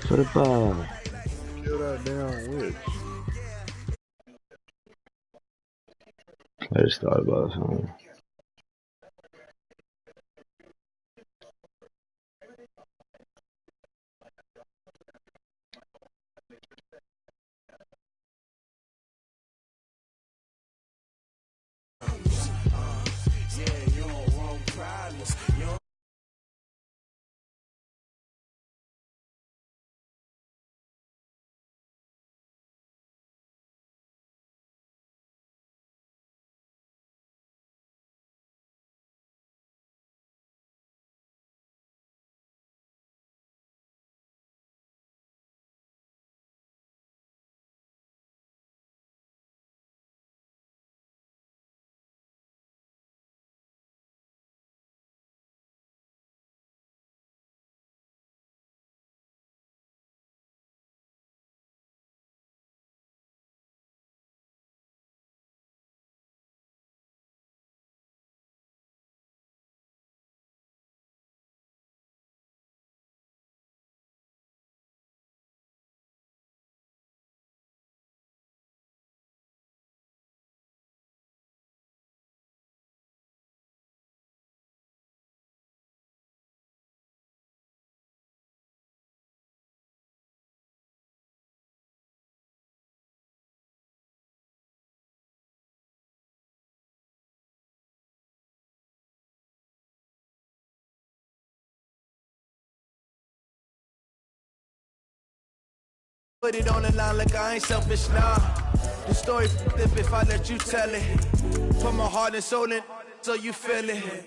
Football. Kill that damn witch. I just thought about something. Put it on the line like I ain't selfish, nah. The story flip if I let you tell it. Put my heart and soul in so you feel it.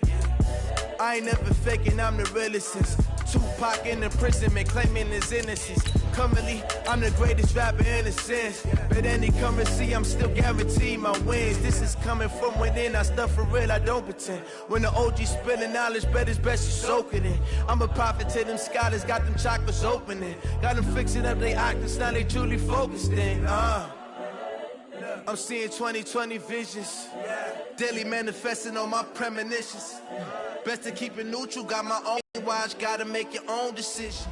I ain't never faking, I'm the realest since Tupac in the prison, man, claiming his innocence. Currently, I'm the greatest rapper in a sense. But any currency, I'm still guaranteed my wins. This is coming from within, I stuff for real, I don't pretend. When the OG spilling knowledge, bet it's best you soak it in. I'm a prophet to them scholars, got them chakras opening. Got them fixing up they octaves, now they truly focused in. I'm seeing 2020 visions. Daily manifesting on my premonitions. Best to keep it neutral, got my own watch, gotta make your own decision.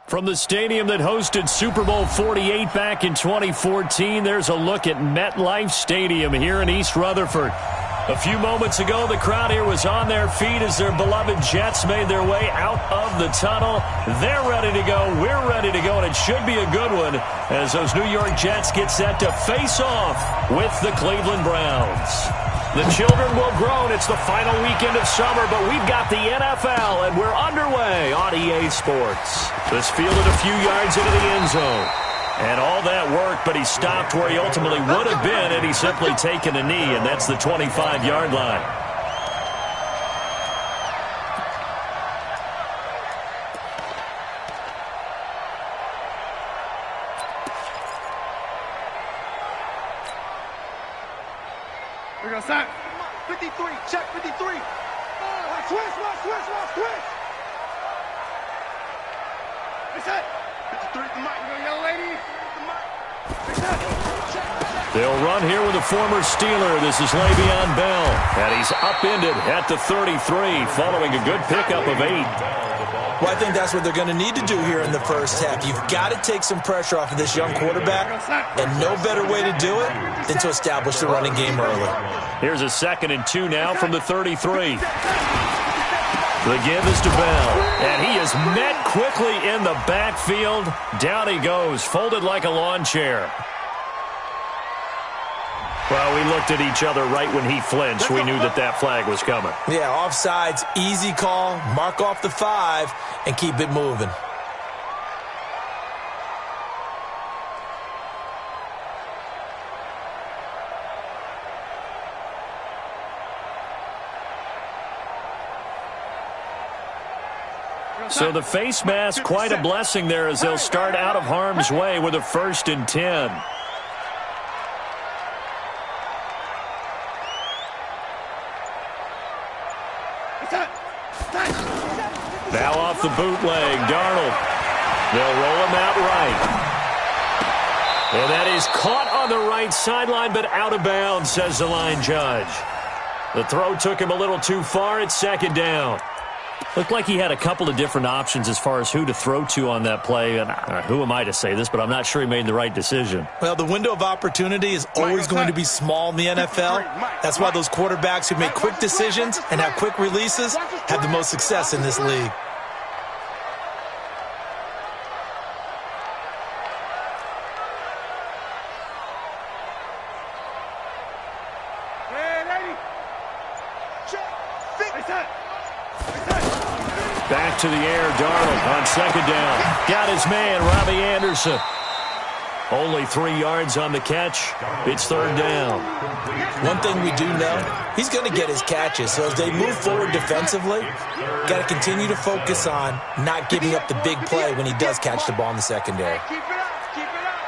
From the stadium that hosted Super Bowl 48 back in 2014, there's a look at MetLife Stadium here in East Rutherford. A few moments ago, the crowd here was on their feet as their beloved Jets made their way out of the tunnel. They're ready to go. We're ready to go, and it should be a good one as those New York Jets get set to face off with the Cleveland Browns. The children will groan. It's the final weekend of summer, but we've got the NFL, and we're underway on EA Sports. This fielded a few yards into the end zone. And all that worked, but he stopped where he ultimately would have been had he simply taken a knee, and that's the 25-yard line. We're going to sack. 53, check 53. Watch twist, watch twist, watch twist. Reset. 53 at the mic. You know, young lady. The mic. Reset. They'll run here with a former Steeler. This is Le'Veon Bell. And he's upended at the 33 following a good pickup of 8. Well, I think that's what they're going to need to do here in the first half. You've got to take some pressure off of this young quarterback, and no better way to do it than to establish the running game early. Here's a 2nd and 2 now from the 33. The give is to Bell, and he is met quickly in the backfield. Down he goes, folded like a lawn chair. Well, we looked at each other right when he flinched. We knew that that flag was coming. Yeah, offsides, easy call, mark off the 5, and keep it moving. So the face mask, quite a blessing there as they'll start out of harm's way with a 1st and 10. Now off the bootleg, Darnold. They'll roll him out right. And that is caught on the right sideline, but out of bounds, says the line judge. The throw took him a little too far. It's 2nd down. Looked like he had a couple of different options as far as who to throw to on that play. And who am I to say this, but I'm not sure he made the right decision. Well, the window of opportunity is always going to be small in the NFL. That's why those quarterbacks who make quick decisions and have quick releases have the most success in this league. Back to the air, Darnold on second down. Got his man, Robbie Anderson. Only 3 yards on the catch. It's third down. One thing we do know, he's going to get his catches. So as they move forward defensively, got to continue to focus on not giving up the big play when he does catch the ball in the secondary. Keep it up. Keep it up.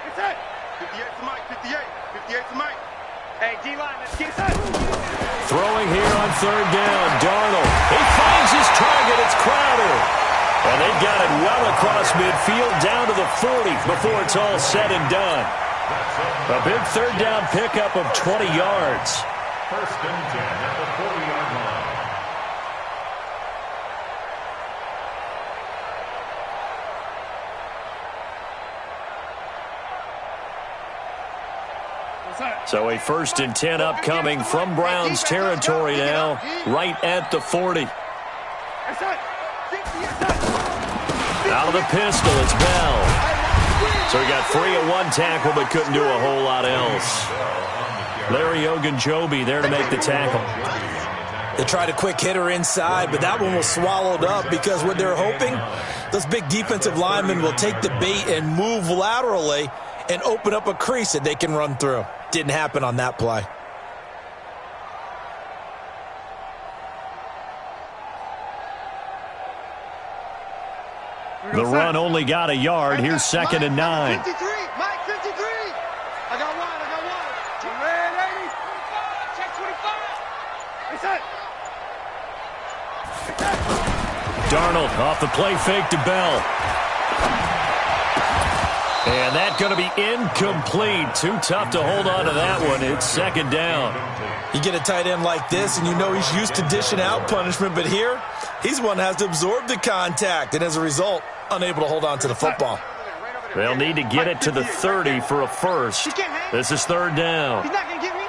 It's it. 58 to Mike. 58. 58 to Mike. Hey, D-line, let's get it. Throwing here on third down, Darnold. He finds his target. It's Crowder. And they've got it well across midfield down to the 40 before it's all said and done. A big third down pickup of 20 yards. First and 10 at the 40-yard line. So a first and 10 upcoming from Browns territory now, right at the 40. Out of the pistol, it's Bell. So he got free at one tackle, but couldn't do a whole lot else. Larry Ogunjobi there to make the tackle. They tried a quick hitter inside, but that one was swallowed up because what they're hoping, those big defensive linemen will take the bait and move laterally and open up a crease that they can run through. Didn't happen on that play. The run only got a yard. Here's second and 9. 53, Mike, 53. I got one. You ready? Check 25. It's it. Darnold off the play fake to Bell. And that's going to be incomplete. Too tough to hold on to that one. It's second down. You get a tight end like this, and you know he's used to dishing out punishment, but here, he's one that has to absorb the contact, and as a result, unable to hold on to the football. They'll need to get it to the 30 for a first. This is third down. He's not going to get me.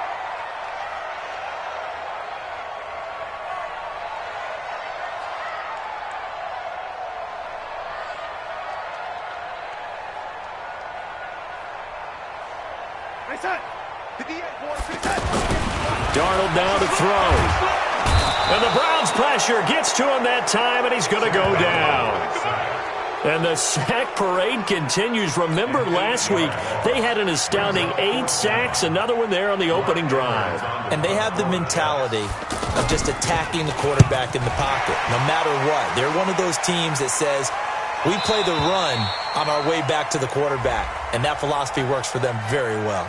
Darnold down to throw. And the Browns pressure gets to him that time, and he's going to go down. And the sack parade continues. Remember last week, they had an astounding 8 sacks, another one there on the opening drive. And they have the mentality of just attacking the quarterback in the pocket, no matter what. They're one of those teams that says, we play the run on our way back to the quarterback. And that philosophy works for them very well.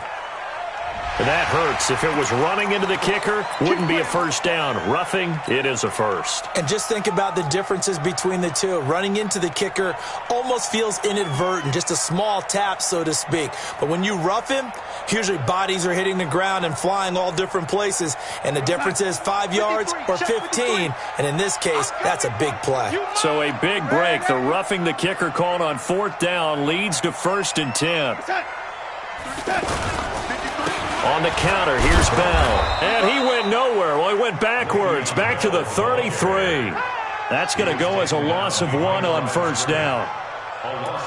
And that hurts. If it was running into the kicker, wouldn't be a first down. Roughing, it is a first. And just think about the differences between the two. Running into the kicker almost feels inadvertent, just a small tap, so to speak. But when you rough him, usually bodies are hitting the ground and flying all different places. And the difference is 5 yards or 15. And in this case, that's a big play. So a big break. The roughing the kicker called on fourth down leads to first and 10. On the counter, here's Bell. And he went nowhere. Well, he went backwards, back to the 33. That's going to go as a loss of 1 on first down.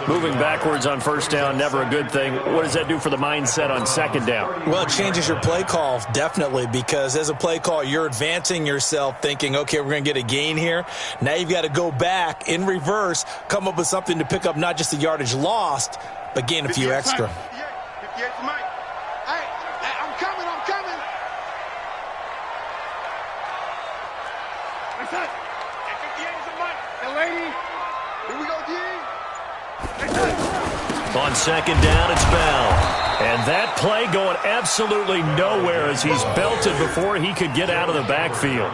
Moving backwards on first down, never a good thing. What does that do for the mindset on second down? Well, it changes your play call, definitely, because as a play call, you're advancing yourself thinking, okay, we're going to get a gain here. Now you've got to go back in reverse, come up with something to pick up not just the yardage lost, but gain a few extra. 58 to Mike. Hey, I'm coming. That's it. 58 to Mike. Hey, lady. Here we go, D. On second down, it's Bell. And that play going absolutely nowhere as he's belted before he could get out of the backfield.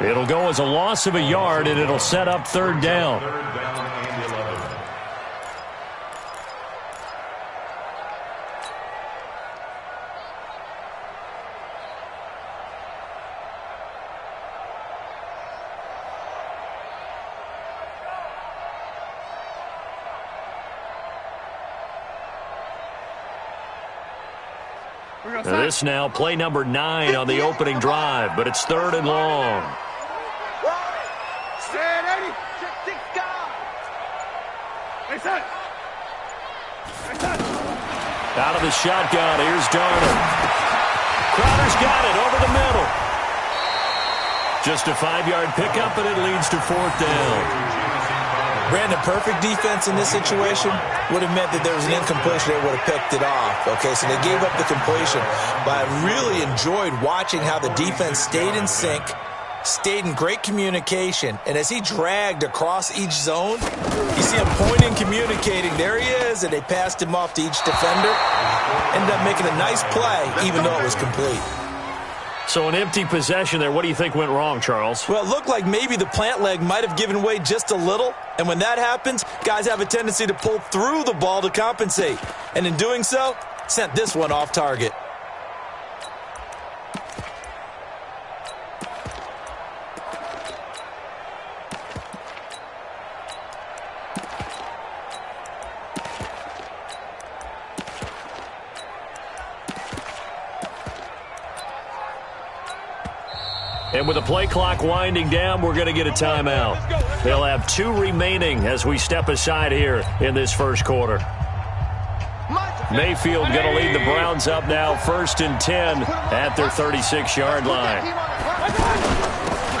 It'll go as a loss of a yard, and it'll set up third down. This now play number 9 on the opening drive, but it's 3rd and long. Out of the shotgun, here's Darnold. Crowder's got it over the middle. Just a 5-yard pickup, and it leads to 4th down. Brandon, perfect defense in this situation would have meant that there was an incompletion. They would have picked it off. Okay, so they gave up the completion. But I really enjoyed watching how the defense stayed in sync, stayed in great communication, and as he dragged across each zone, you see him pointing, communicating. There he is, and they passed him off to each defender. Ended up making a nice play, even though it was complete. So an empty possession there. What do you think went wrong, Charles? Well, it looked like maybe the plant leg might have given way just a little. And when that happens, guys have a tendency to pull through the ball to compensate. And in doing so, sent this one off target. And with the play clock winding down, we're going to get a timeout. They'll have 2 remaining as we step aside here in this first quarter. Mayfield going to lead the Browns up now, 1st and 10 at their 36-yard line.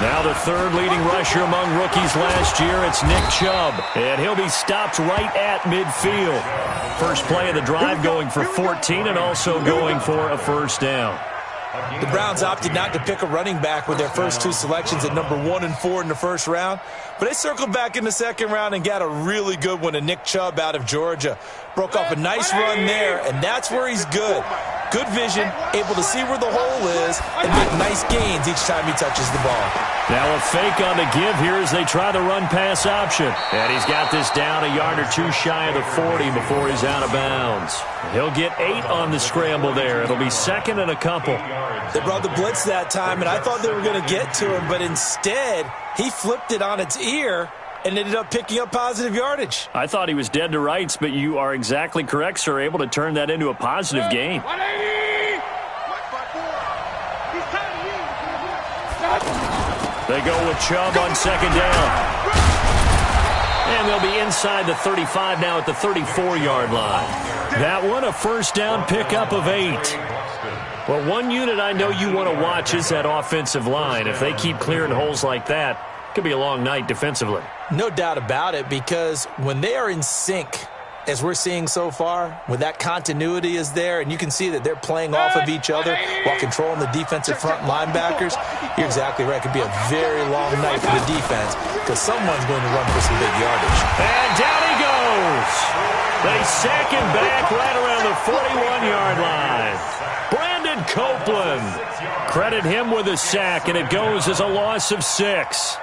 Now the 3rd leading rusher among rookies last year, it's Nick Chubb. And he'll be stopped right at midfield. First play of the drive going for 14 and also going for a 1st down. The Browns opted not to pick a running back with their first 2 selections at number 1 and 4 in the first round. But they circled back in the second round and got a really good one to Nick Chubb out of Georgia. Broke off a nice run there, and that's where he's good. Good vision, able to see where the hole is, and make nice gains each time he touches the ball. Now a fake on the give here as they try the run-pass option. And he's got this down a yard or 2 shy of the 40 before he's out of bounds. He'll get 8 on the scramble there. It'll be 2nd and a couple. They brought the blitz that time, and I thought they were going to get to him, but instead he flipped it on its ear and ended up picking up positive yardage. I thought he was dead to rights, but you are exactly correct, sir, able to turn that into a positive gain. They go with Chubb on 2nd down. And they'll be inside the 35 now at the 34-yard line. That one, a 1st down pickup of 8. Well, one unit I know you want to watch is that offensive line. If they keep clearing holes like that, it could be a long night defensively. No doubt about it, because when they are in sync, as we're seeing so far, when that continuity is there, and you can see that they're playing off of each other while controlling the defensive front linebackers, you're exactly right. It could be a very long night for the defense because someone's going to run for some big yardage. And down he goes. They sack him back right around the 41-yard line. Brandon Copeland. Credit him with a sack, and it goes as a loss of 6.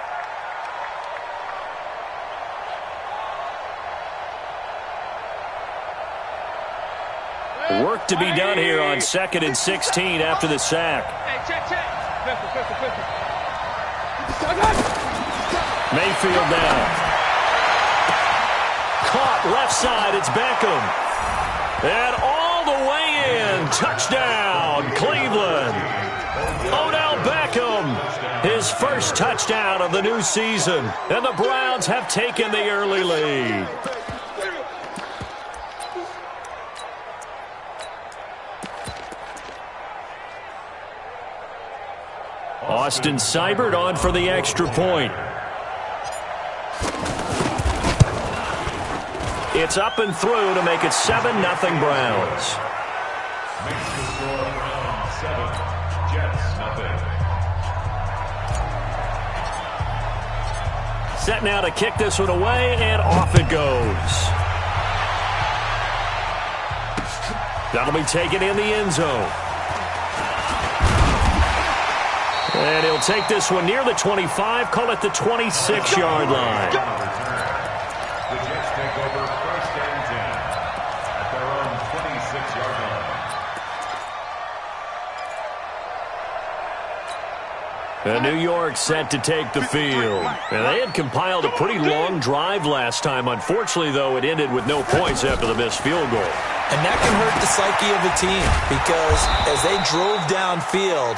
Work to be done here on 2nd and 16 after the sack. Mayfield down. Caught left side, it's Beckham. And all the way in, touchdown, Cleveland. Odell Beckham, his first touchdown of the new season. And the Browns have taken the early lead. Austin Seibert on for the extra point. It's up and through to make it 7-0 Browns. Makes the score Browns 7, Jets nothing. Set now to kick this one away, and off it goes. That'll be taken in the end zone. And he'll take this one near the 25, call it the 26-yard line. The Jets take over 1st and 10 at their own 26-yard line. And New York set to take the field. And they had compiled a pretty long drive last time. Unfortunately, though, it ended with no points after the missed field goal. And that can hurt the psyche of a team because as they drove downfield,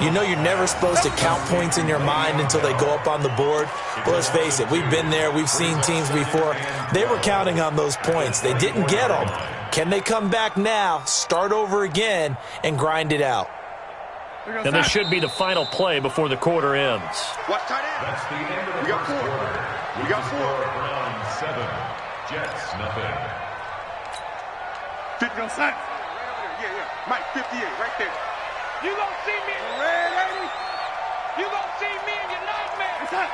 you know you're never supposed to count points in your mind until they go up on the board. But let's face it, we've been there. We've seen teams before. They were counting on those points. They didn't get them. Can they come back now, start over again, and grind it out? And this should be the final play before the quarter ends. Watch tight end. That's the end of the We got first 4. quarter. We got 4. Browns 7, Jets nothing. 50 on sight. Yeah. Mike, 58, right there. You gonna see me in red, lady? You gonna see me in your nightmare? It's hot.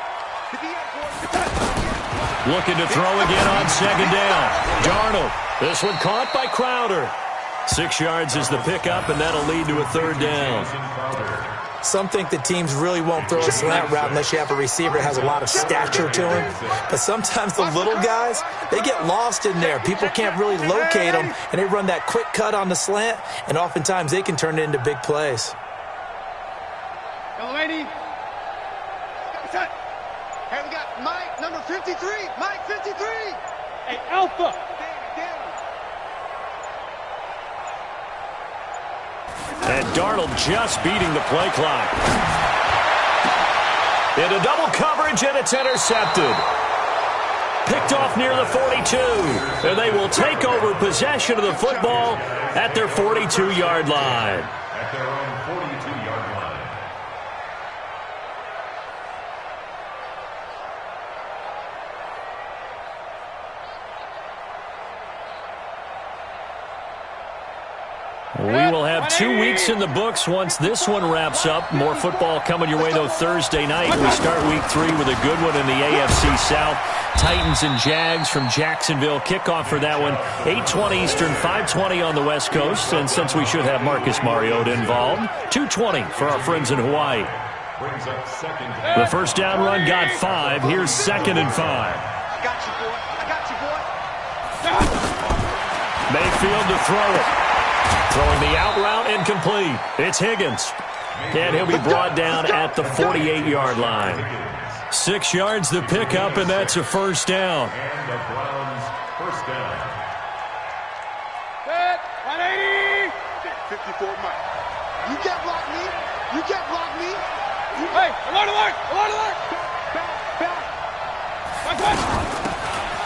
58, boys. It's hot. Looking to throw again on second down. Darnold. This one caught by Crowder. 6 yards is the pickup, and that'll lead to a third down. Some think that teams really won't throw a slant route unless you have a receiver that has a lot of stature to him. But sometimes the little guys, they get lost in there. People can't really locate them, and they run that quick cut on the slant, and oftentimes they can turn it into big plays. Hello, lady. Hey, we got Mike, number 53. Mike, 53. Hey, Alpha. And Darnold just beating the play clock. Into double coverage, and it's intercepted. Picked off near the 42. And they will take over possession of the football at their 42-yard line. At their own 42-yard line. We will have 2 weeks in the books once this one wraps up. More football coming your way, though, Thursday night. We start week 3 with a good one in the AFC South. Titans and Jags from Jacksonville. Kickoff for that one, 8:20 Eastern, 5:20 on the West Coast. And since we should have Marcus Mariota involved, 2:20 for our friends in Hawaii. Brings up second. The first down run got 5. Here's 2nd and 5. I got you, boy. I got you, boy. Mayfield to throw it. Throwing the out route incomplete. It's Higgins. And he'll be brought down at the 48-yard line. 6 yards the pickup, and that's a first down. And the Browns first down. Set, 180. 54, Mike. You can't block me. You can't block me. Hey, alert, alert, alert, alert. Back.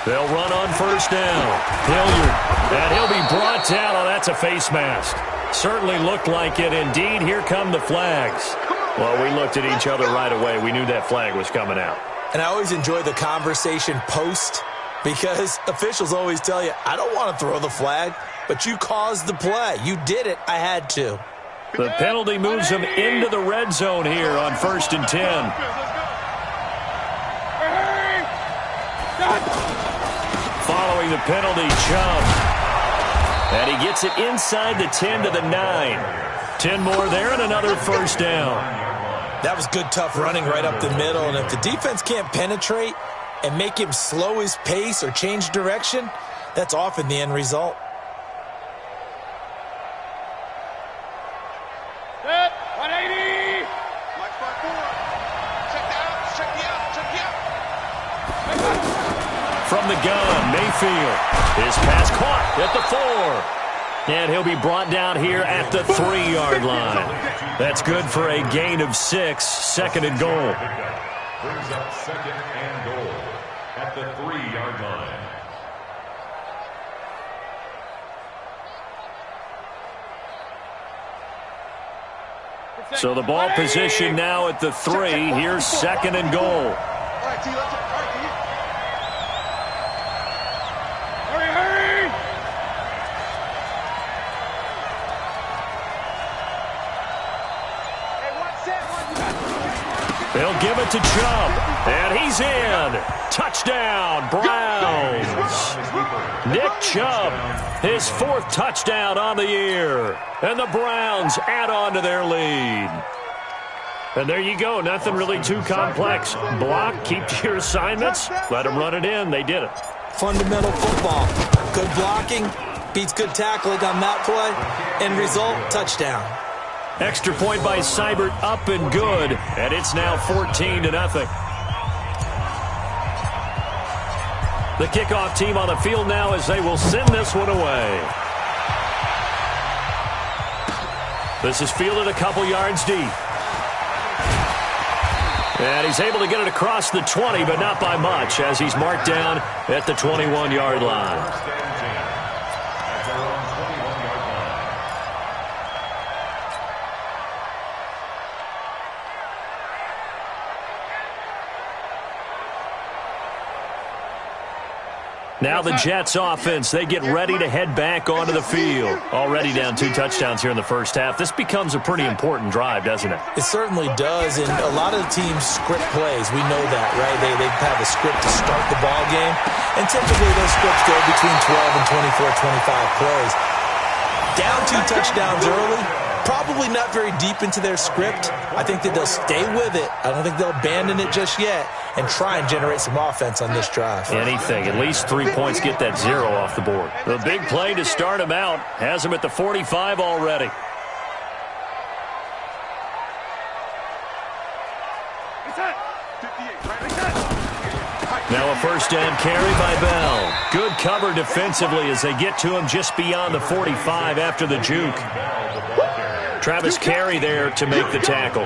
They'll run on first down. Hilliard. And he'll be brought down. Oh, that's a face mask. Certainly looked like it. Indeed, here come the flags. Well, we looked at each other right away. We knew that flag was coming out. And I always enjoy the conversation post because officials always tell you, I don't want to throw the flag, but you caused the play. You did it. I had to. The penalty moves them into the red zone here on 1st and 10. Following the penalty, Chubb. And he gets it inside the 10 to the 9. 10 more there and another first down. That was good, tough running right up the middle. And if the defense can't penetrate and make him slow his pace or change direction, that's often the end result. Set, 180. Mike 5-4. Check the out, check the out, check the out. From the gun, Mayfield. His pass caught at the 4. And he'll be brought down here at the 3-yard line. That's good for a gain of 6. 2nd and goal. Brings up 2nd and goal at the 3-yard line. So the ball position now at the 3. Here's 2nd and goal. All right, T, let's go. They'll give it to Chubb, and he's in. Touchdown, Browns. Nick Chubb, his 4th touchdown on the year. And the Browns add on to their lead. And there you go. Nothing really too complex. Block, keep to your assignments, let them run it in. They did it. Fundamental football. Good blocking beats good tackling on that play. End result, touchdown. Extra point by Seibert, up and good, and it's now 14-0. The kickoff team on the field now as they will send this one away. This is fielded a couple yards deep. And he's able to get it across the 20, but not by much, as he's marked down at the 21-yard line. Now the Jets offense, they get ready to head back onto the field. Already down 2 touchdowns here in the first half. This becomes a pretty important drive, doesn't it? It certainly does, and a lot of the teams script plays. We know that, right? They have a script to start the ball game, and typically those scripts go between 12 and 24, 25 plays. Down 2 touchdowns early, probably not very deep into their script. I think that they'll stay with it. I don't think they'll abandon it just yet and try and generate some offense on this drive. Anything. At least 3 points, get that 0 off the board. The big play to start him out has him at the 45 already. Now a first down carry by Bell. Good cover defensively as they get to him just beyond the 45 after the juke. Travis Carey there to make the tackle.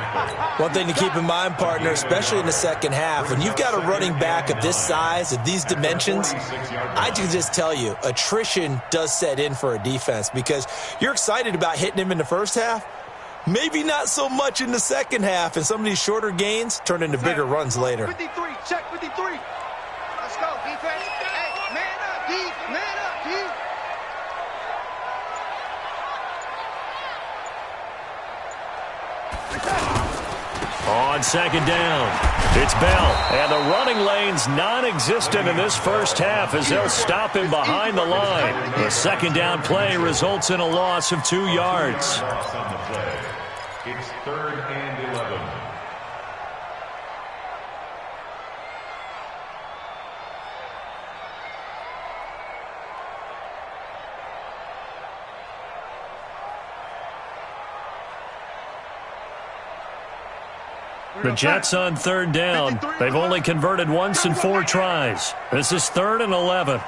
One thing to keep in mind, partner, especially in the second half, when you've got a running back of this size, of these dimensions, I can just tell you, attrition does set in for a defense because you're excited about hitting him in the first half, maybe not so much in the second half, and some of these shorter gains turn into bigger runs later. 53, check 53. Let's go, defense. Hey, man up, D. Man up, D. On second down, it's Bell, and the running lane's non-existent in this first half as they'll stop him behind the line. The second down play results in a loss of 2 yards. It's 3rd and 11. The Jets on 3rd down. They've only converted once in 4 tries. This is 3rd and 11.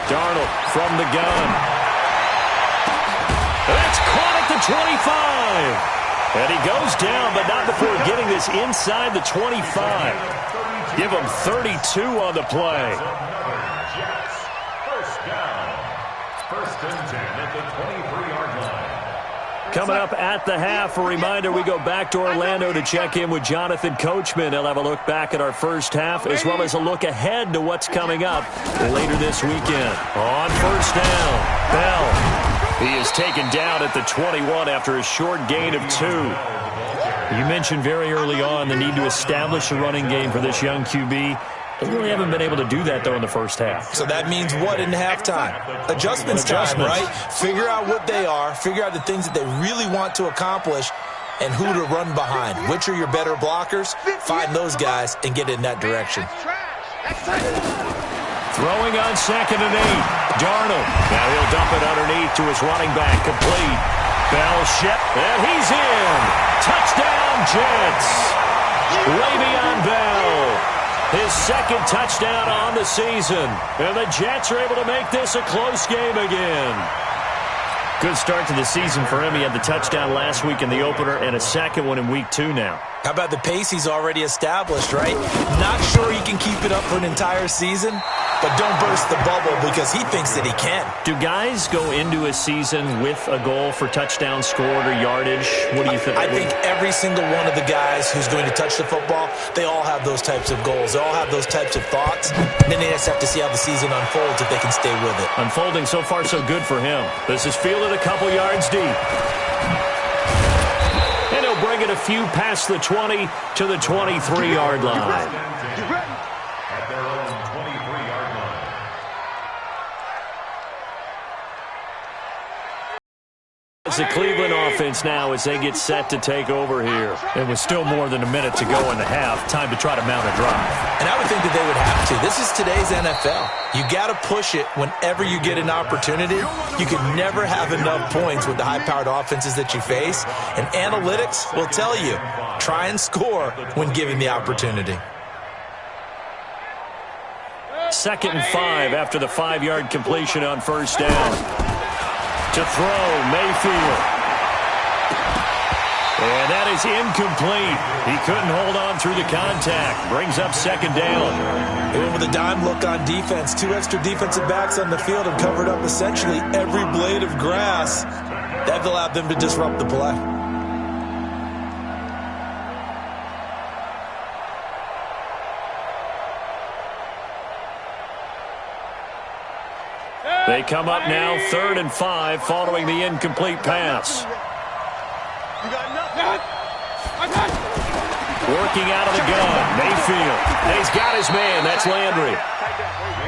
Darnold from the gun. That's caught at the 25. And he goes down, but not before getting this inside the 25. Give him 32 on the play. Jets, first down. 1st and 10 at the 23-yard line. Coming up at the half, a reminder, we go back to Orlando to check in with Jonathan Coachman. He'll have a look back at our first half, as well as a look ahead to what's coming up later this weekend. On first down, Bell. He is taken down at the 21 after a short gain of 2. You mentioned very early on the need to establish a running game for this young QB. They really haven't been able to do that, though, in the first half. So that means what in halftime? Adjustments time, right? Figure out what they are, figure out the things that they really want to accomplish, and who to run behind. Which are your better blockers? Find those guys and get in that direction. Throwing on 2nd and 8. Darnold. Now he'll dump it underneath to his running back. Complete. Bell ship, and he's in. Touchdown, Jets. Le'Veon Bell. His 2nd touchdown on the season. And the Jets are able to make this a close game again. Good start to the season for him. He had the touchdown last week in the opener and a second one in week 2 now. How about the pace he's already established, right? Not sure he can keep it up for an entire season, but don't burst the bubble because he thinks that he can. Do guys go into a season with a goal for touchdown scored or yardage? What do you think? I think every single one of the guys who's going to touch the football, they all have those types of goals. They all have those types of thoughts. And then they just have to see how the season unfolds if they can stay with it. Unfolding so far so good for him. This is fielded a couple yards deep. And he'll bring it a few past the 20 to the 23-yard line. At their own 23-yard line. It's the Cleveland offense now as they get set to take over here. And with still more than a minute to go in the half, time to try to mount a drive. And I would think that they would have to. This is today's NFL. You got to push it whenever you get an opportunity. You can never have enough points with the high-powered offenses that you face. And analytics will tell you, try and score when given the opportunity. 2nd and 5 after the 5-yard completion on first down. To throw, Mayfield. And that is incomplete. He couldn't hold on through the contact. Brings up 2nd down. They went with a dime look on defense. 2 extra defensive backs on the field and covered up essentially every blade of grass. That allowed them to disrupt the play. They come up now 3rd and 5 following the incomplete pass. Working out of the gun, Mayfield. He's got his man. That's Landry.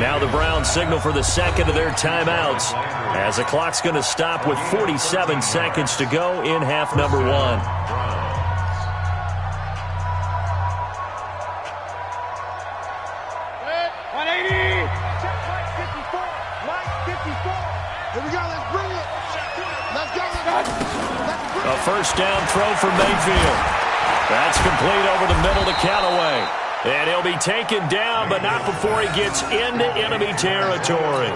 Now the Browns signal for the 2nd of their timeouts as the clock's going to stop with 47 seconds to go in half number 1. 180. Check Mike 54. Mike 54. Here we go. Let's bring it. Let's go. A first down throw for Mayfield. That's complete over the middle to Callaway. And he'll be taken down, but not before he gets into enemy territory.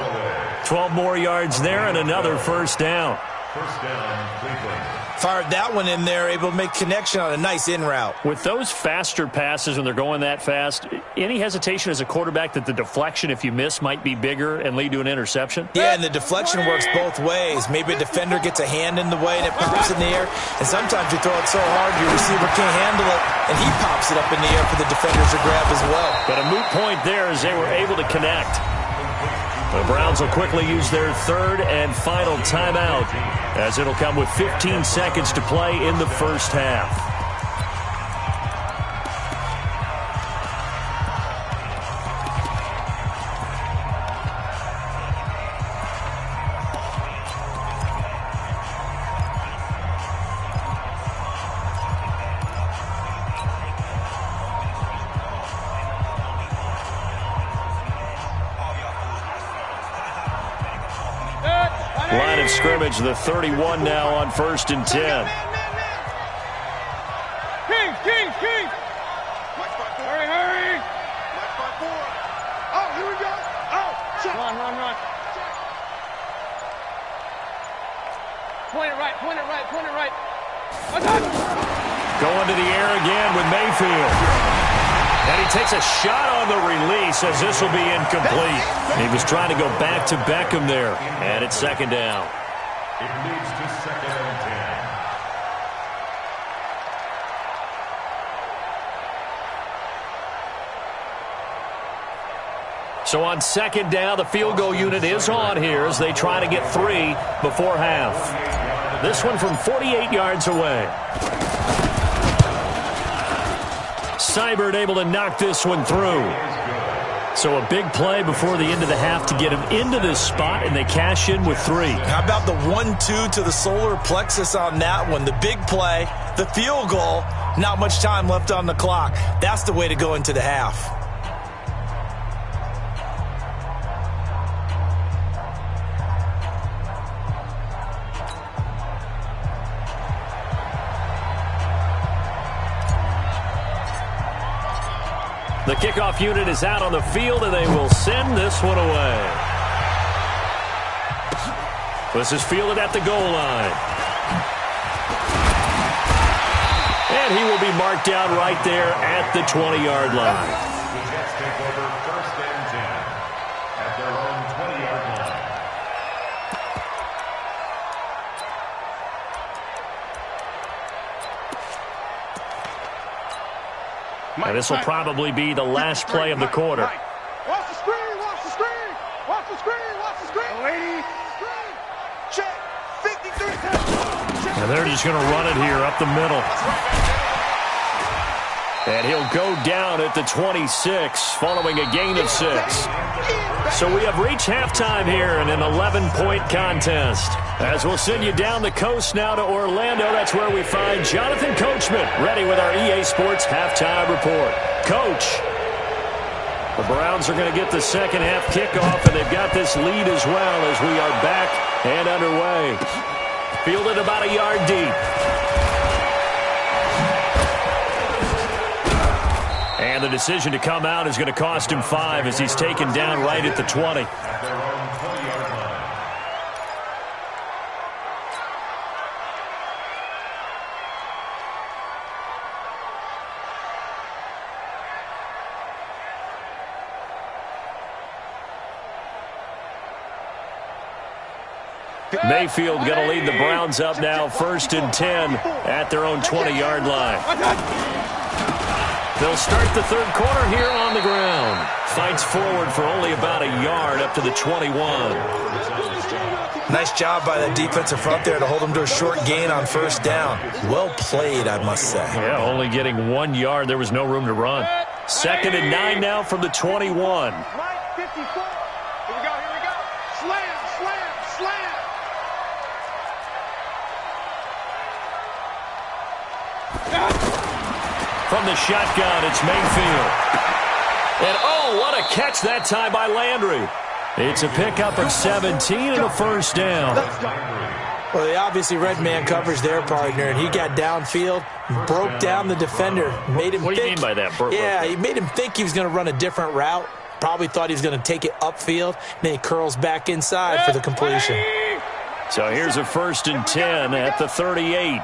12 more yards there and another first down. First down, Cleveland. Fired that one in there, able to make connection on a nice in route. With those faster passes when they're going that fast, any hesitation as a quarterback that the deflection, if you miss, might be bigger and lead to an interception? Yeah, and the deflection works both ways. Maybe a defender gets a hand in the way and it pops in the air. And sometimes you throw it so hard your receiver can't handle it, and he pops it up in the air for the defenders to grab as well. But a moot point there as they were able to connect. The Browns will quickly use their 3rd and final timeout as it'll come with 15 seconds to play in the first half. Line of scrimmage, the 31 now on 1st and 10. King. Hurry. Oh, here we go. Oh, check. Run. Point it right. Going to the air again with Mayfield. And he takes a shot on the release as this will be incomplete. He was trying to go back to Beckham there. And it's 2nd down. It leads to 2nd and 10. So on 2nd down, the field goal unit is on here as they try to get 3 before half. This one from 48 yards away. Seibert able to knock this one through. So a big play before the end of the half to get him into this spot, and they cash in with 3. How about the 1-2 to the solar plexus on that one? The big play, the field goal, not much time left on the clock. That's the way to go into the half. The kickoff unit is out on the field, and they will send this one away. This is fielded at the goal line. And he will be marked down right there at the 20-yard line. The Jets take over 1st and 10 at their own 20-yard line. And this will probably be the last play of the quarter. Watch the screen. Lady. Check. 53. And they're just going to run it here up the middle. And he'll go down at the 26 following a gain of 6. So we have reached halftime here in an 11-point contest. As we'll send you down the coast now to Orlando, that's where we find Jonathan Coachman ready with our EA Sports halftime report. Coach, the Browns are going to get the second half kickoff, and they've got this lead as well as we are back and underway. Fielded about a yard deep. And the decision to come out is going to cost him 5 as he's taken down right at the 20. At their own 20-yard line. Mayfield going to lead the Browns up now, 1st and 10 at their own 20-yard line. They'll start the third quarter here on the ground. Fights forward for only about a yard up to the 21. Nice job by the defensive front there to hold them to a short gain on 1st down. Well played, I must say. Yeah, only getting 1 yard. There was no room to run. 2nd and 9 now from the 21. Right, 54. Here we go, here we go. Slam, slam, slam. From the shotgun, it's Mayfield. And oh, what a catch that time by Landry. It's a pickup of 17 and a 1st down. Well, they obviously read man coverage there, partner, and he got downfield, broke down the defender, made him What do you mean by that? He made him think he was going to run a different route. Probably thought he was going to take it upfield. Then he curls back inside for the completion. So here's a 1st and 10 at the 38.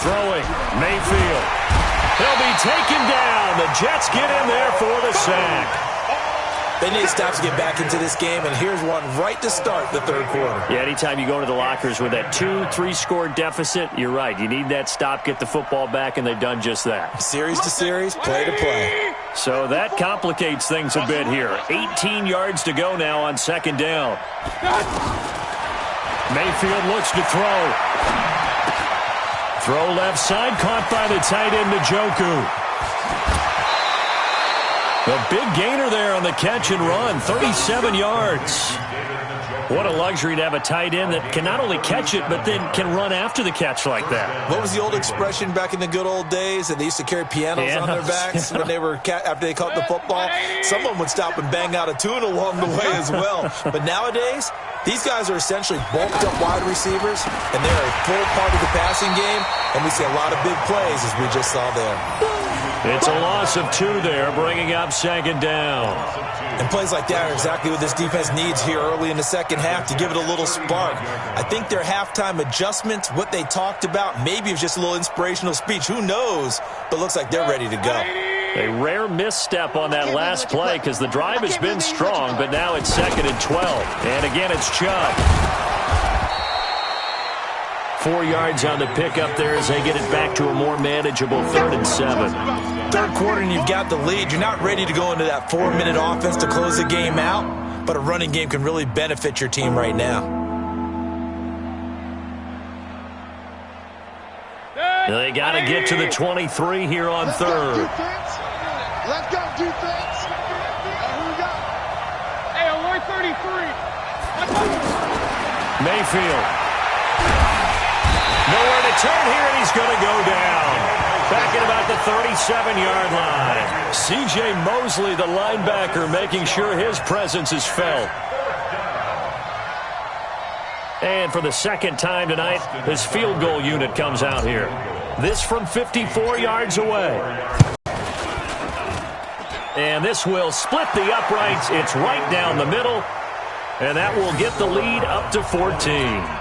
Throwing, Mayfield. He'll be taken down. The Jets get in there for the sack. They need stops to get back into this game, and here's one right to start the third quarter. Yeah, anytime you go into the lockers with that 2-3 score deficit, you're right. You need that stop, get the football back, and they've done just that. Series to series, play to play. So that complicates things a bit here. 18 yards to go now on 2nd down. Mayfield looks to throw. Throw left side, caught by the tight end, Njoku. A big gainer there on the catch and run, 37 yards. What a luxury to have a tight end that can not only catch it, but then can run after the catch like that. What was the old expression back in the good old days that they used to carry pianos on their backs when they were after they caught the football? Someone would stop and bang out a tune along the way as well. But nowadays, these guys are essentially bulked up wide receivers, and they're a full part of the passing game, and we see a lot of big plays as we just saw there. It's a loss of 2 there, bringing up 2nd down. And plays like that are exactly what this defense needs here early in the second half to give it a little spark. I think their halftime adjustments, what they talked about, maybe it was just a little inspirational speech. Who knows? But looks like they're ready to go. A rare misstep on that last play because the drive has been strong, but now it's 2nd and 12. And again, it's Chubb. 4 yards on the pickup there as they get it back to a more manageable 3rd and 7. Third quarter and you've got the lead. You're not ready to go into that 4-minute offense to close the game out, but a running game can really benefit your team right now. They got to get to the 23 here on 3rd. Let's go, defense. Here we go. Hey, alert 33. Mayfield. Nowhere to turn here, and he's going to go down. Back at about the 37-yard line. C.J. Mosley, the linebacker, making sure his presence is felt. And for the 2nd time tonight, his field goal unit comes out here. This from 54 yards away. And this will split the uprights. It's right down the middle. And that will get the lead up to 14.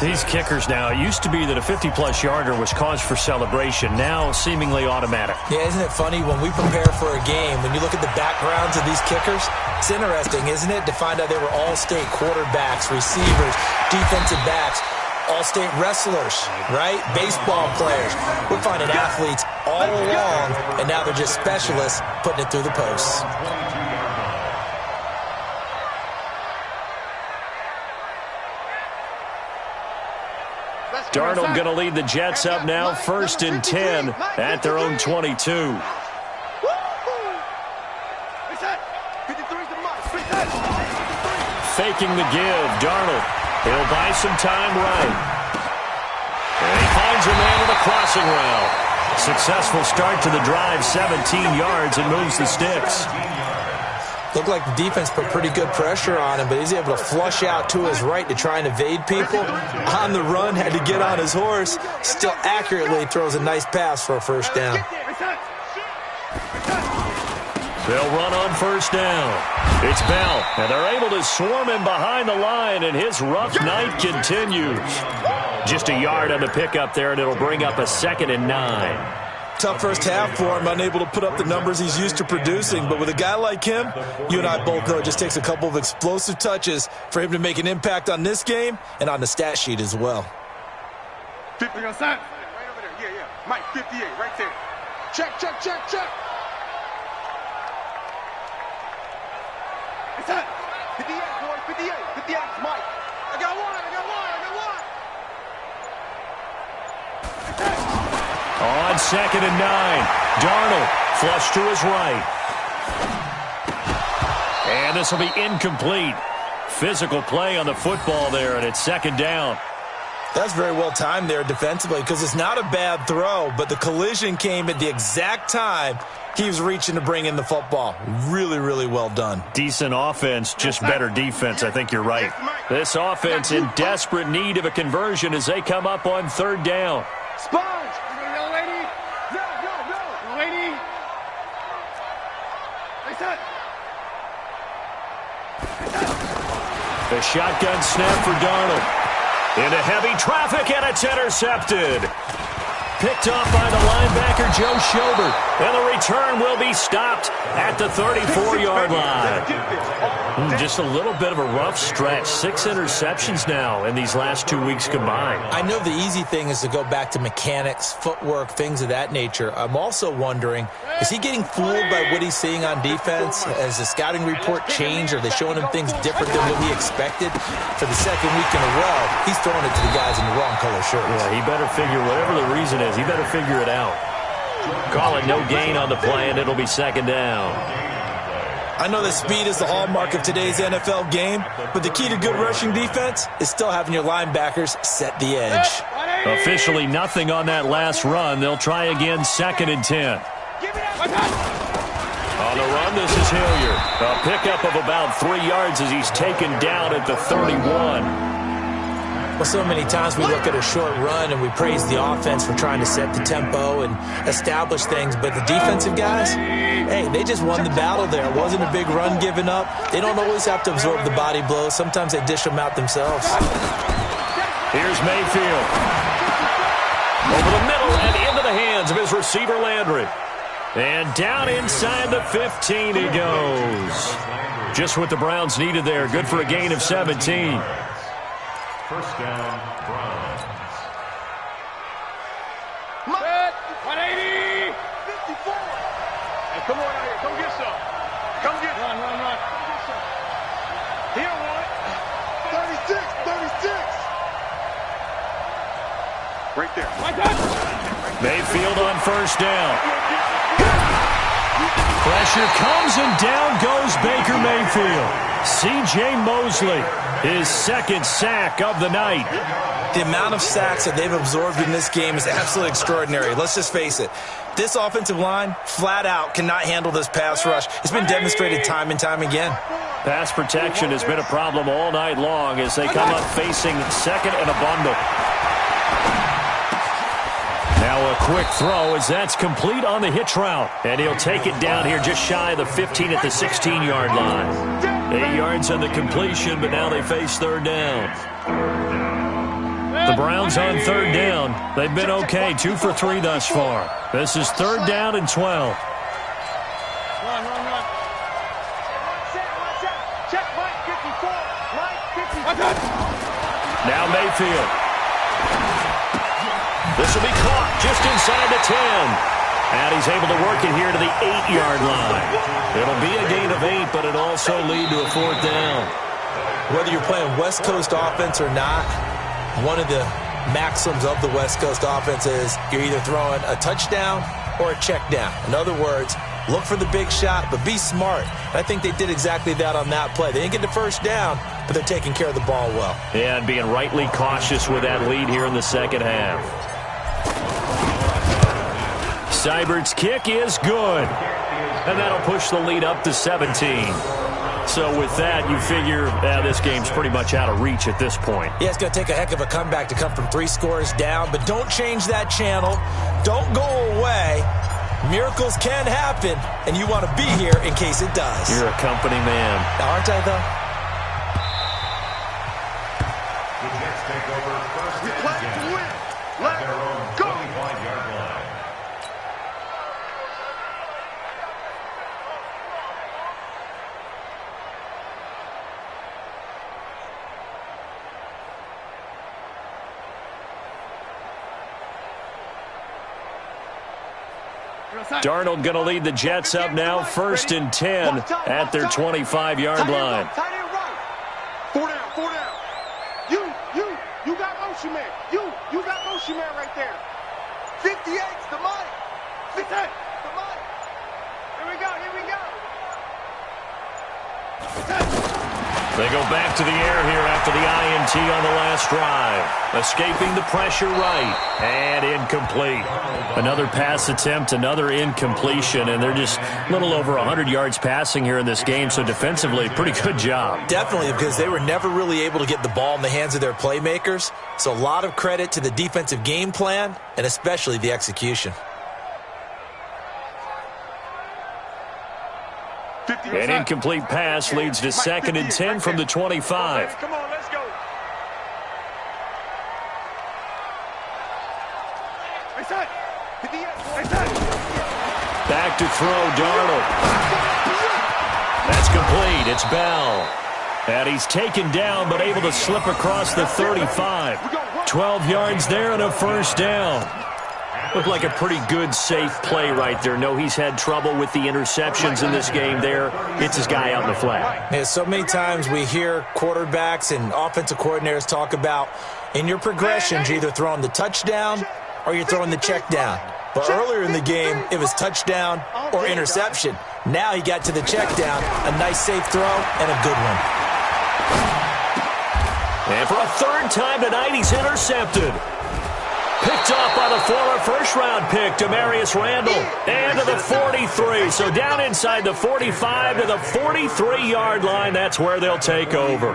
These kickers now, it used to be that a 50-plus yarder was cause for celebration. Now, seemingly automatic. Yeah, isn't it funny when we prepare for a game, when you look at the backgrounds of these kickers, it's interesting, isn't it, to find out they were all-state quarterbacks, receivers, defensive backs, all-state wrestlers, right? Baseball players. We're finding athletes all along, and now they're just specialists putting it through the posts. Darnold going to lead the Jets up now, 1st and 10 at their own 22. Faking the give, Darnold. He'll buy some time right. And he finds a man with a crossing route. Successful start to the drive, 17 yards, and moves the sticks. Looked like the defense put pretty good pressure on him, but he's able to flush out to his right to try and evade people. On the run, had to get on his horse. Still accurately throws a nice pass for a first down. They'll run on first down. It's Bell, and they're able to swarm him behind the line, and his rough night continues. Just a yard on the pickup there, and it'll bring up a 2nd and 9. Tough first half for him, unable to put up the numbers he's used to producing. But with a guy like him, you and I both know it just takes a couple of explosive touches for him to make an impact on this game and on the stat sheet as well. 50 on side. Right over there. Yeah. Mike, 58, right there. Check. It's hot. 58, boy, 58. 58, Mike. I got one. On 2nd and 9, Darnold flush to his right. And this will be incomplete. Physical play on the football there, and it's 2nd down. That's very well timed there defensively because it's not a bad throw, but the collision came at the exact time he was reaching to bring in the football. Really, really well done. Decent offense, just better defense. I think you're right. This offense in desperate need of a conversion as they come up on 3rd down. Sponge! No, lady! No, lady! The shotgun snap for Darnold. Into heavy traffic, and it's intercepted. Picked off by the linebacker, Joe Schobert. And the return will be stopped at the 34-yard line. Just a little bit of a rough stretch. 6 interceptions now in these last 2 weeks combined. I know the easy thing is to go back to mechanics, footwork, things of that nature. I'm also wondering, is he getting fooled by what he's seeing on defense? Has the scouting report changed? Are they showing him things different than what he expected? For the 2nd week in a row, he's throwing it to the guys in the wrong color shirts. Yeah, he better figure, whatever the reason is, he better figure it out. Call it no gain on the play, and it'll be 2nd down. I know that speed is the hallmark of today's NFL game, but the key to good rushing defense is still having your linebackers set the edge. Officially nothing on that last run. They'll try again, 2nd and 10. On the run, this is Hilliard. A pickup of about 3 yards as he's taken down at the 31. Well, so many times we look at a short run and we praise the offense for trying to set the tempo and establish things, but the defensive guys, hey, they just won the battle there. It wasn't a big run given up. They don't always have to absorb the body blows. Sometimes they dish them out themselves. Here's Mayfield. Over the middle and into the hands of his receiver, Landry. And down inside the 15 he goes. Just what the Browns needed there. Good for a gain of 17. First down, Browns. 180! 54! Hey, come on out here. Come get some. Come get some. Run. Here, one. 36. Right there. Mayfield on first down. Pressure comes and down goes Baker Mayfield. C.J. Mosley, his 2nd sack of the night. The amount of sacks that they've absorbed in this game is absolutely extraordinary. Let's just face it. This offensive line, flat out, cannot handle this pass rush. It's been demonstrated time and time again. Pass protection has been a problem all night long as they come up facing 2nd and a bundle. Now a quick throw as that's complete on the hitch route. And he'll take it down here just shy of the 15 at the 16-yard line. 8 yards on the completion, but now they face 3rd down. The Browns on 3rd down. They've been okay, 2 for 3 thus far. This is 3rd down and 12. Run. Check Mike 54. Now Mayfield. This will be caught just inside the 10. And he's able to work it here to the 8-yard line. It'll be a gain of 8, but it'll also lead to a 4th down. Whether you're playing West Coast offense or not, one of the maxims of the West Coast offense is you're either throwing a touchdown or a check down. In other words, look for the big shot, but be smart. And I think they did exactly that on that play. They didn't get the first down, but they're taking care of the ball well. Yeah, and being rightly cautious with that lead here in the 2nd half. Seibert's kick is good. And that'll push the lead up to 17. So with that, you figure this game's pretty much out of reach at this point. Yeah, it's going to take a heck of a comeback to come from 3 scores down, but don't change that channel. Don't go away. Miracles can happen, and you want to be here in case it does. You're a company man. Aren't I, though? The Jets take over first We and play 10 to win. at Let's their own go. 25-yard line. Darnold going to lead the Jets up now, 1st and 10 at their 25-yard line. Tight end right. 4 down, 4 down. You got motion man. You got motion man right there. 58's the money. 58, the money. Here we go, here we go. They go back to the air here after the INT on the last drive. Escaping the pressure right. And incomplete. Another pass attempt, another incompletion, and they're just a little over 100 yards passing here in this game, so defensively, pretty good job. Definitely, because they were never really able to get the ball in the hands of their playmakers. So a lot of credit to the defensive game plan, and especially the execution. An incomplete pass leads to 2nd and 10 from the 25. Come on, let's go. Back to throw, Darnold. That's complete. It's Bell. And he's taken down, but able to slip across the 35. 12 yards there and a 1st down. Looked like a pretty good, safe play right there. No, he's had trouble with the interceptions in this game there. It's his guy out in the flat. Yeah, so many times we hear quarterbacks and offensive coordinators talk about in your progressions, you're either throwing the touchdown or you're throwing the check down. But earlier in the game, it was touchdown or interception. Now he got to the check down, a nice safe throw, and a good one. And for a 3rd time tonight, he's intercepted. Picked off by the former first-round pick, Demarius Randall, and to the 43. So down inside the 45 to the 43-yard line. That's where they'll take over.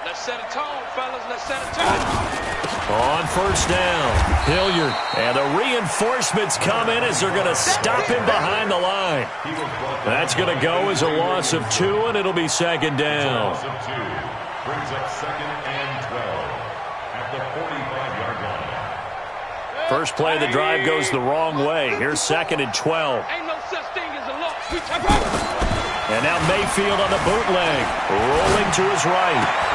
Let's set a tone, fellas. Let's set a tone. On 1st down, Hilliard. And the reinforcements come in as they're going to stop him behind the line. That's going to go as a loss of 2, and it'll be 2nd down. Loss of 2 brings up 2nd and 12 at the 45-yard line. First play of the drive goes the wrong way. Here's 2nd and 12. Ain't no such thing as a loss. And now Mayfield on the bootleg, rolling to his right.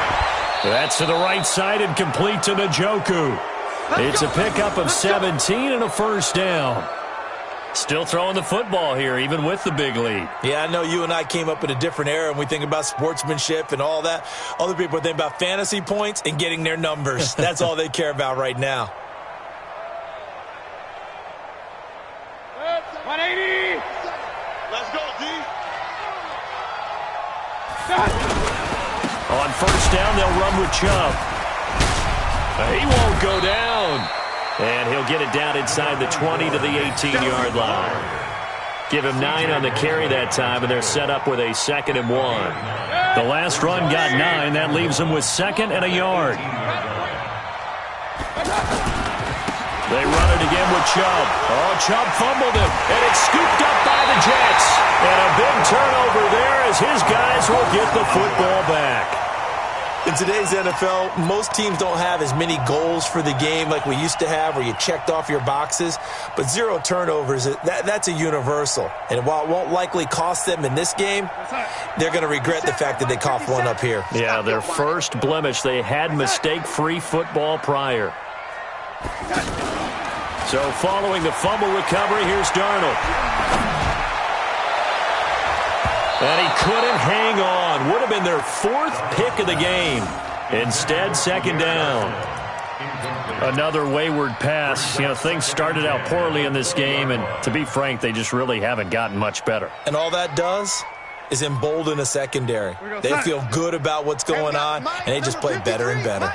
That's to the right side and complete to Njoku. It's a pickup of 17 and a 1st down. Still throwing the football here, even with the big lead. Yeah, I know you and I came up in a different era, and we think about sportsmanship and all that. Other people think about fantasy points and getting their numbers. That's all they care about right now. 180. Let's go, D. On 1st down, they'll run with Chubb. He won't go down. And he'll get it down inside the 20 to the 18-yard line. Give him 9 on the carry that time, and they're set up with a 2nd and 1. The last run got 9. That leaves them with 2nd and a yard. They run it again with Chubb. Oh, Chubb fumbled it, and it's scooped up by the Jets. And a big turnover there as his guys will get the football back. In today's NFL, most teams don't have as many goals for the game like we used to have where you checked off your boxes. But 0 turnovers, that's a universal. And while it won't likely cost them in this game, they're going to regret the fact that they coughed one up here. Yeah, their first blemish. They had mistake-free football prior. So following the fumble recovery, here's Darnold. And he couldn't hang on. Would have been their 4th pick of the game. Instead, 2nd down. Another wayward pass. You know, things started out poorly in this game, and to be frank, they just really haven't gotten much better. And all that does is embolden a secondary. They feel good about what's going on, and they just play better and better.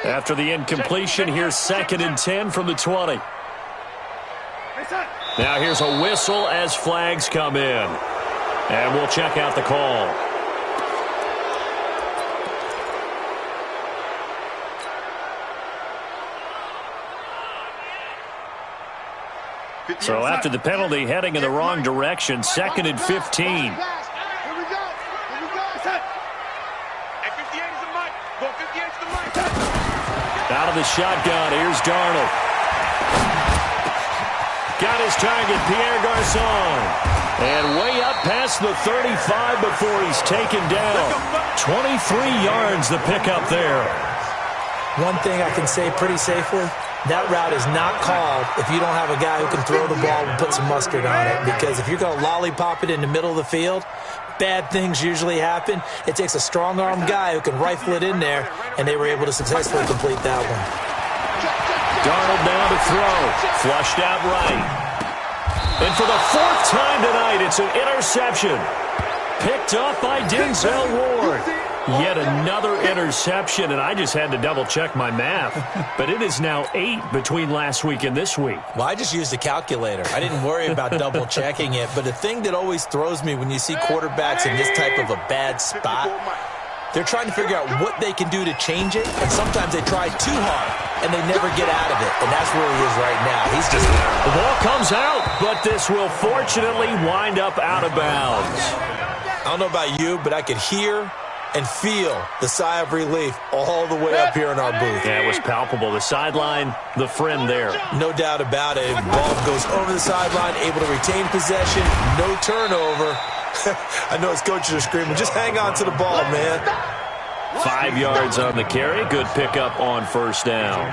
After the incompletion, here's 2nd and 10 from the 20. Now here's a whistle as flags come in. And we'll check out the call. So after the penalty, heading in the wrong direction, 2nd and 15. Here we go. At 58 is the mic. Go 58 is the mic. Out of the shotgun, here's Darnold. Got his target, Pierre Garçon. And way up past the 35 before he's taken down. 23 yards the pickup there. One thing I can say pretty safely, that route is not called if you don't have a guy who can throw the ball and put some mustard on it. Because if you're going to lollipop it in the middle of the field, bad things usually happen. It takes a strong-armed guy who can rifle it in there, and they were able to successfully complete that one. Darnold now to throw. Flushed out right. And for the 4th time tonight, it's an interception. Picked up by Denzel Ward. Yet another interception, and I just had to double-check my math. But it is now 8 between last week and this week. Well, I just used a calculator. I didn't worry about double-checking it. But the thing that always throws me when you see quarterbacks in this type of a bad spot, they're trying to figure out what they can do to change it, and sometimes they try too hard, and they never get out of it, and that's where he is right now. He's just... The ball comes out, but this will fortunately wind up out of bounds. I don't know about you, but I could hear and feel the sigh of relief all the way up here in our booth. Yeah, it was palpable. The sideline, the friend there. No doubt about it. Ball goes over the sideline, able to retain possession, no turnover. I know his coaches are screaming, just hang on to the ball, man. 5 yards on the carry. Good pickup on 1st down.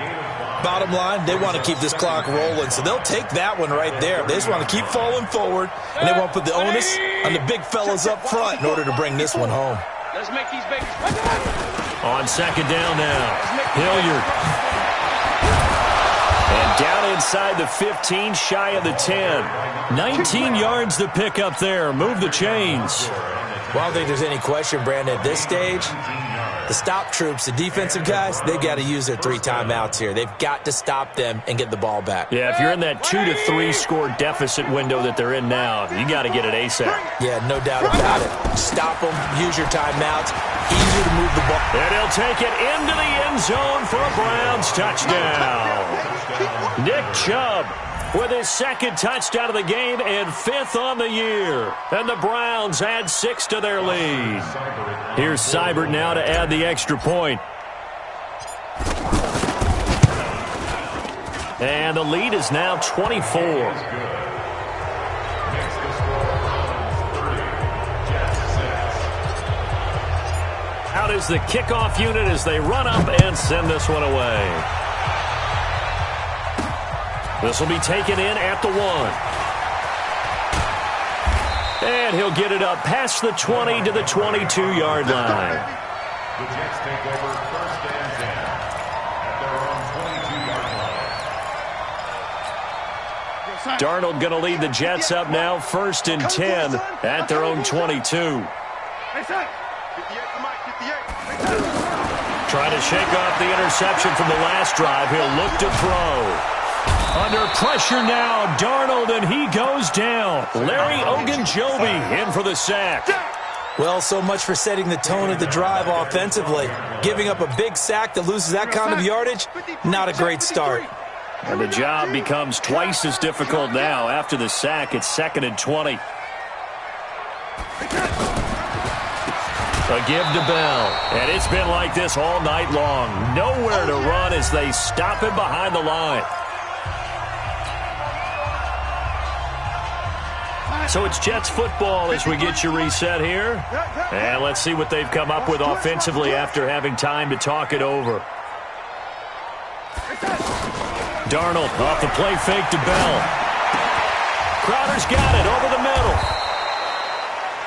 Bottom line, they want to keep this clock rolling, so they'll take that one right there. They just want to keep falling forward, and they want to put the onus on the big fellas up front in order to bring this one home. Let's make these babies. On 2nd down now, Hilliard. And down inside the 15, shy of the 10. 19 yards the pickup there. Move the chains. Well, I don't think there's any question, Brandon, at this stage, the stop troops, the defensive guys, they've got to use their 3 timeouts here. They've got to stop them and get the ball back. Yeah, if you're in that 2 to 3 score deficit window that they're in now, you got to get it ASAP. Yeah, no doubt about it. Stop them, use your timeouts, easier to move the ball. And he'll take it into the end zone for a Browns touchdown. Nick Chubb with his 2nd touchdown of the game and 5th on the year. And the Browns add 6 to their lead. Here's Seibert now to add the extra point. And the lead is now 24. Out is the kickoff unit as they run up and send this one away. This will be taken in at the 1. And he'll get it up past the 20 to the 22-yard line. The Jets take over 1st and 10 at their own 22-yard line. Darnold going to lead the Jets up now, 1st and 10 at their own 22. Trying to shake off the interception from the last drive. He'll look to throw. Under pressure now, Darnold, and he goes down. Larry Ogunjobi in for the sack. Well, so much for setting the tone of the drive offensively. Giving up a big sack that loses that kind of yardage, not a great start. And the job becomes twice as difficult now. After the sack, it's 2nd and 20. A give to Bell. And it's been like this all night long. Nowhere to run as they stop him behind the line. So it's Jets football as we get you reset here. And let's see what they've come up with offensively after having time to talk it over. Darnold off the play fake to Bell. Crowder's got it over the middle.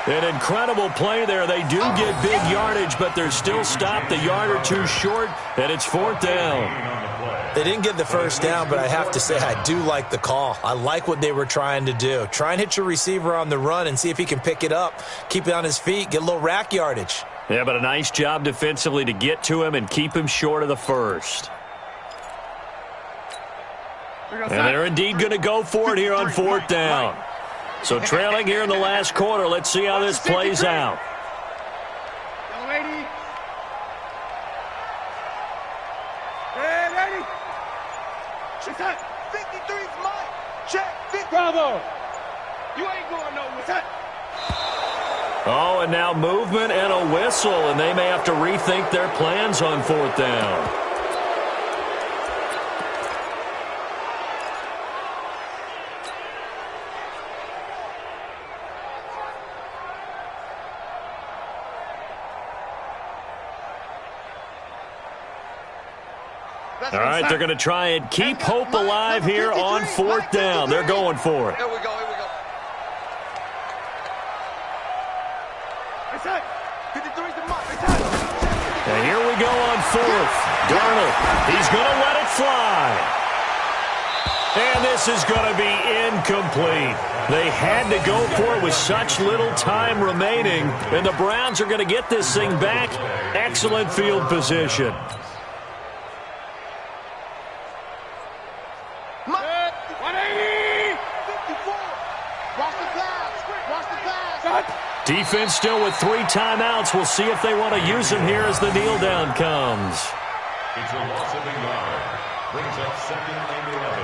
An incredible play there. They do get big yardage, but they're still stopped a yard or two short, and it's 4th down. They didn't get the first down, but I have to say I do like the call. I like what they were trying to do. Try and hit your receiver on the run and see if he can pick it up, keep it on his feet, get a little rack yardage. Yeah, but a nice job defensively to get to him and keep him short of the first. And they're indeed going to go for it here on fourth down. So trailing here in the last quarter. Let's see how this plays out. Young lady. Hey, lady. She's hot. 53's mine. Check. 50. Bravo. You ain't going nowhere. Oh, and now movement and a whistle, and they may have to rethink their plans on fourth down. All right, they're going to try and keep hope alive here on fourth down. They're going for it. Here we go, here we go. 53's the mark. And here we go on fourth. Darnold, he's going to let it fly. And this is going to be incomplete. They had to go for it with such little time remaining. And the Browns are going to get this thing back. Excellent field position. Defense still with 3 timeouts. We'll see if they want to use them here as the kneel down comes. It's a loss of a yard. Brings up 2nd and 11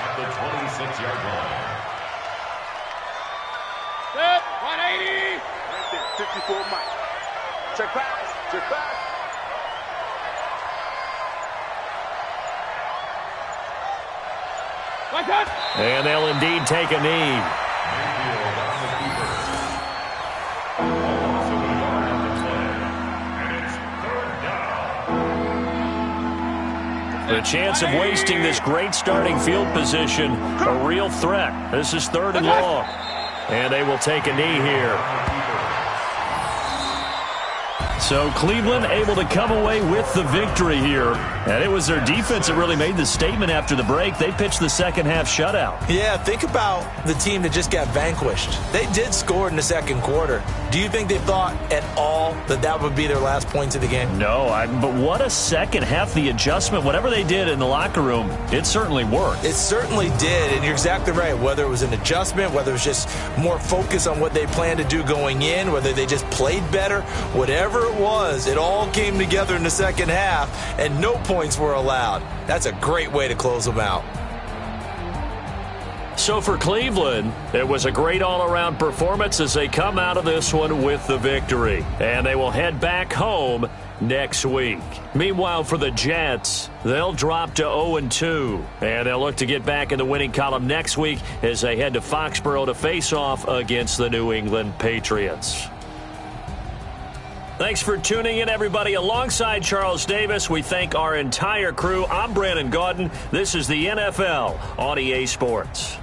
at the 26-yard line. 180. Right there, 54 Mike. Check pass. Check pass. And they'll indeed take a knee. Mayfield on the keeper. A loss of a yard on the play. And it's 3rd down. The chance of wasting this great starting field position, a real threat. This is 3rd and long. And they will take a knee here. So Cleveland able to come away with the victory here. And it was their defense that really made the statement after the break. They pitched the second half shutout. Yeah, think about the team that just got vanquished. They did score in the second quarter. Do you think they thought at all that that would be their last points of the game? No, but what a second half. The adjustment, whatever they did in the locker room, it certainly worked. It certainly did, and you're exactly right. Whether it was an adjustment, whether it was just more focus on what they planned to do going in, whether they just played better, whatever it was, it all came together in the second half, and no points were allowed. That's a great way to close them out. So for Cleveland, it was a great all-around performance as they come out of this one with the victory. And they will head back home next week. Meanwhile, for the Jets, they'll drop to 0-2. And they'll look to get back in the winning column next week as they head to Foxborough to face off against the New England Patriots. Thanks for tuning in, everybody. Alongside Charles Davis, we thank our entire crew. I'm Brandon Gaudin. This is the NFL on EA Sports.